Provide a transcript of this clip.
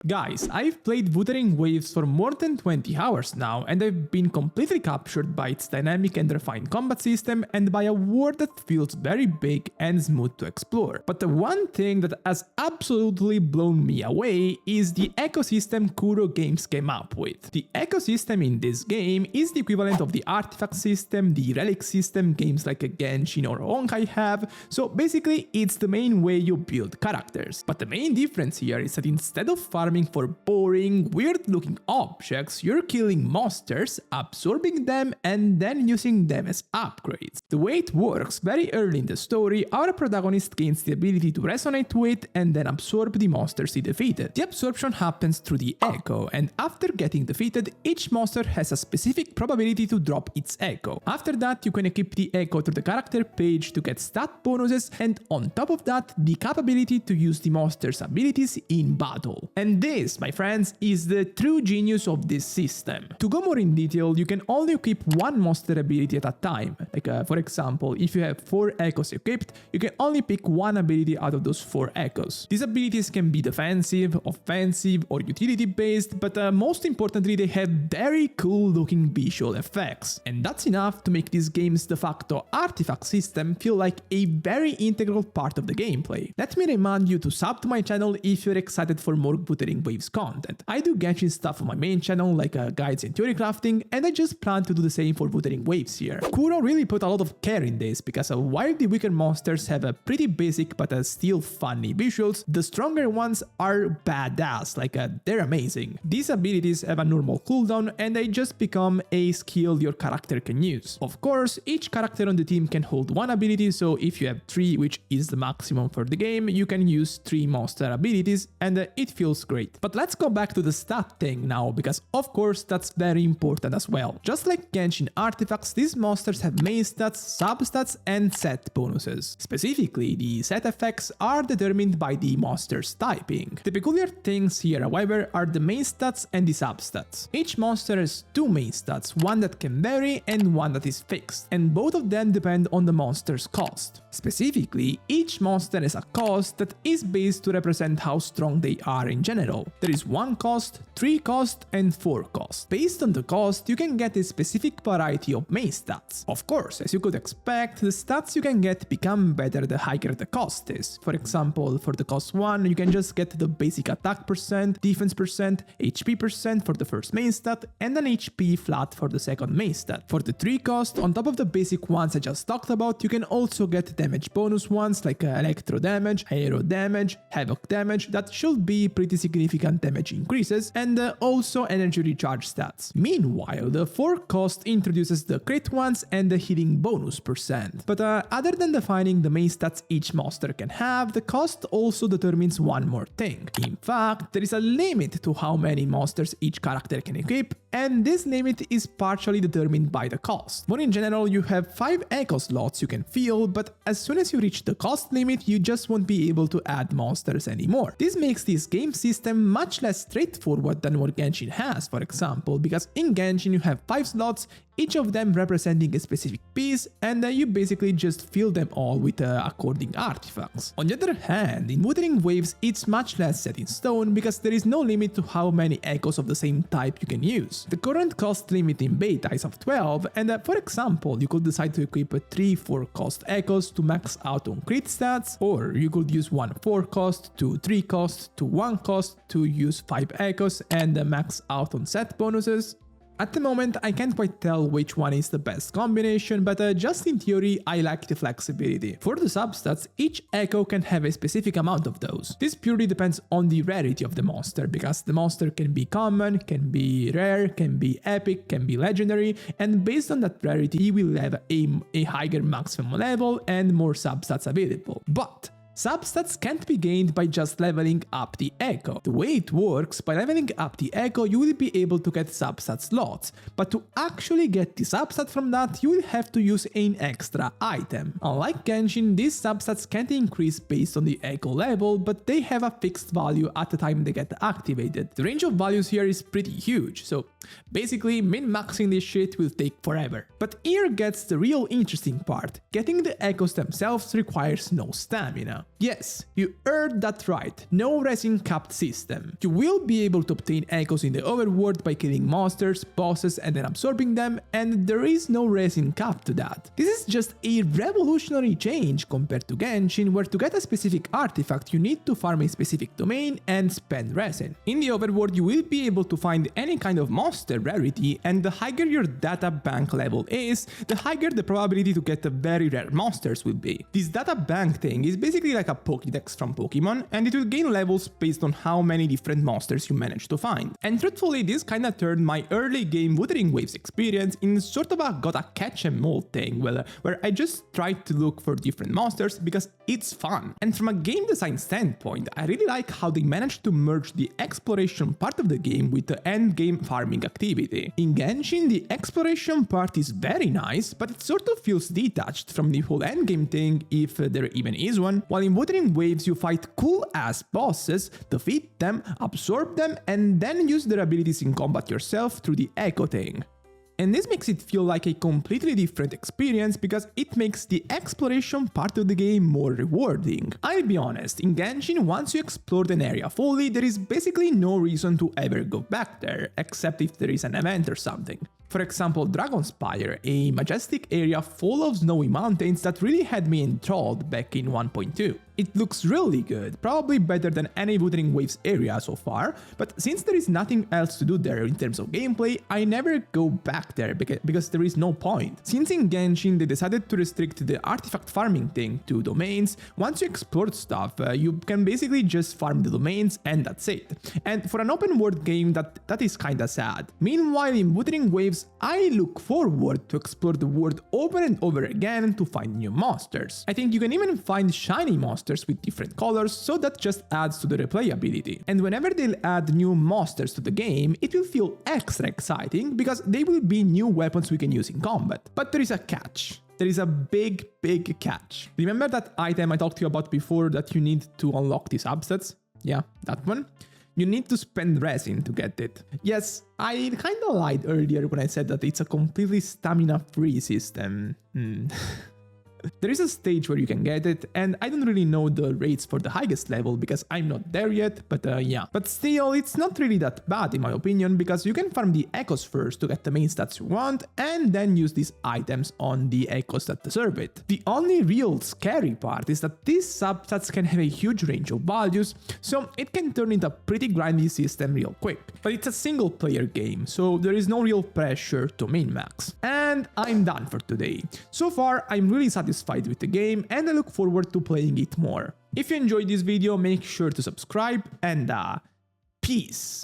Guys, I've played Wuthering Waves for more than 20 hours now, and I've been completely captured by its dynamic and refined combat system and by a world that feels very big and smooth to explore. But the one thing that has absolutely blown me away is the ecosystem Kuro Games came up with. The ecosystem in this game is the equivalent of the artifact system, the relic system games like a Genshin or Honkai have, so basically it's the main way you build characters. But the main difference here is that instead of farming for boring, weird-looking objects, you're killing monsters, absorbing them, and then using them as upgrades. The way it works, very early in the story, our protagonist gains the ability to resonate with and then absorb the monsters he defeated. The absorption happens through the echo, and after getting defeated, each monster has a specific probability to drop its echo. After that, you can equip the echo to the character page to get stat bonuses, and on top of that, the capability to use the monster's abilities in battle. And this, my friends, is the true genius of this system. To go more in detail, you can only equip one monster ability at a time. Like for example, if you have 4 echoes equipped, you can only pick one ability out of those 4 echoes. These abilities can be defensive, offensive, or utility based, but most importantly, they have very cool looking visual effects. And that's enough to make this game's de facto artifact system feel like a very integral part of the gameplay. Let me remind you to sub to my channel if you're excited for more Wuthering Waves content. I do Genshin stuff on my main channel like guides and theory crafting, and I just plan to do the same for Wuthering Waves here. Kuro really put a lot of care in this because while the weaker monsters have a pretty basic but still funny visuals, the stronger ones are badass, they're amazing. These abilities have a normal cooldown and they just become a skill your character can use. Of course, each character on the team can hold one ability, so if you have 3, which is the maximum for the game, you can use 3 monster abilities and it feels great. But let's go back to the stat thing now, because of course that's very important as well. Just like Genshin artifacts, these monsters have main stats, substats, and set bonuses. Specifically, the set effects are determined by the monster's typing. The peculiar things here, however, are the main stats and the substats. Each monster has 2 main stats, one that can vary and one that is fixed, and both of them depend on the monster's cost. Specifically, each monster has a cost that is based to represent how strong they are in general. There is 1 cost, 3 cost, and 4 cost. Based on the cost, you can get a specific variety of main stats. Of course, as you could expect, the stats you can get become better the higher the cost is. For example, for the cost 1, you can just get the basic attack percent, defense percent, HP percent for the first main stat, and an HP flat for the second main stat. For the 3 cost, on top of the basic ones I just talked about, you can also get damage bonus ones like electro damage, aero damage, havoc damage that should be pretty significant damage increases, and also energy recharge stats. Meanwhile, the 4 cost introduces the crit ones and the healing bonus percent. But other than defining the main stats each monster can have, the cost also determines one more thing. In fact, there is a limit to how many monsters each character can equip, and this limit is partially determined by the cost. More in general, you have 5 echo slots you can fill, but as soon as you reach the cost limit, you just won't be able to add monsters anymore. This makes this game system much less straightforward than what Genshin has, for example, because in Genshin you have 5 slots, each of them representing a specific piece, and you basically just fill them all with according artifacts. On the other hand, in Wuthering Waves, it's much less set in stone because there is no limit to how many echoes of the same type you can use. The current cost limit in beta is of 12, and for example, you could decide to equip 3 4 cost echoes to max out on crit stats, or you could use 1 4 cost, 2 3 cost, to 1 cost to use 5 echoes and max out on set bonuses. At the moment, I can't quite tell which one is the best combination, but just in theory, I like the flexibility. For the substats, each echo can have a specific amount of those. This purely depends on the rarity of the monster, because the monster can be common, can be rare, can be epic, can be legendary, and based on that rarity, he will have a higher maximum level and more substats available. But substats can't be gained by just leveling up the echo. The way it works, by leveling up the echo, you will be able to get substat slots, but to actually get the substat from that, you will have to use an extra item. Unlike Genshin, these substats can't increase based on the echo level, but they have a fixed value at the time they get activated. The range of values here is pretty huge, so basically min-maxing this shit will take forever. But here gets the real interesting part. Getting the echoes themselves requires no stamina. Yes, you heard that right, no resin capped system. You will be able to obtain echoes in the overworld by killing monsters, bosses and then absorbing them, and there is no resin cap to that. This is just a revolutionary change compared to Genshin, where to get a specific artifact you need to farm a specific domain and spend resin. In the overworld you will be able to find any kind of monster rarity, and the higher your data bank level is, the higher the probability to get very rare monsters will be. This data bank thing is basically like a Pokédex from Pokemon, and it will gain levels based on how many different monsters you manage to find. And truthfully, this kinda turned my early game Wuthering Waves experience in sort of a gotta catch 'em all thing, where I just tried to look for different monsters because it's fun. And from a game design standpoint, I really like how they managed to merge the exploration part of the game with the end game farming activity. In Genshin, the exploration part is very nice, but it sort of feels detached from the whole end game thing, if there even is one, while in Wuthering Waves you fight cool ass bosses, defeat them, absorb them, and then use their abilities in combat yourself through the echo thing. And this makes it feel like a completely different experience because it makes the exploration part of the game more rewarding. I'll be honest, in Genshin, once you explored an area fully, there is basically no reason to ever go back there, except if there is an event or something. For example, Dragonspire, a majestic area full of snowy mountains that really had me enthralled back in 1.2. It looks really good, probably better than any Wuthering Waves area so far, but since there is nothing else to do there in terms of gameplay, I never go back there because there is no point. Since in Genshin they decided to restrict the artifact farming thing to domains, once you explored stuff, you can basically just farm the domains and that's it. And for an open world game, that is kinda sad. Meanwhile, in Wuthering Waves, I look forward to explore the world over and over again to find new monsters. I think you can even find shiny monsters with different colors, so that just adds to the replayability. And whenever they'll add new monsters to the game, it will feel extra exciting because they will be new weapons we can use in combat. But there is a catch. There is a big catch. Remember that item I talked to you about before that you need to unlock the subsets? Yeah, that one. You need to spend resin to get it. Yes, I kinda lied earlier when I said that it's a completely stamina-free system. There is a stage where you can get it, and I don't really know the rates for the highest level because I'm not there yet, but yeah. But still, it's not really that bad in my opinion, because you can farm the echoes first to get the main stats you want, and then use these items on the echoes that deserve it. The only real scary part is that these substats can have a huge range of values, so it can turn into a pretty grindy system real quick. But it's a single player game, so there is no real pressure to min-max. And I'm done for today. So far, I'm really satisfied with the game and I look forward to playing it more. If you enjoyed this video, make sure to subscribe and peace!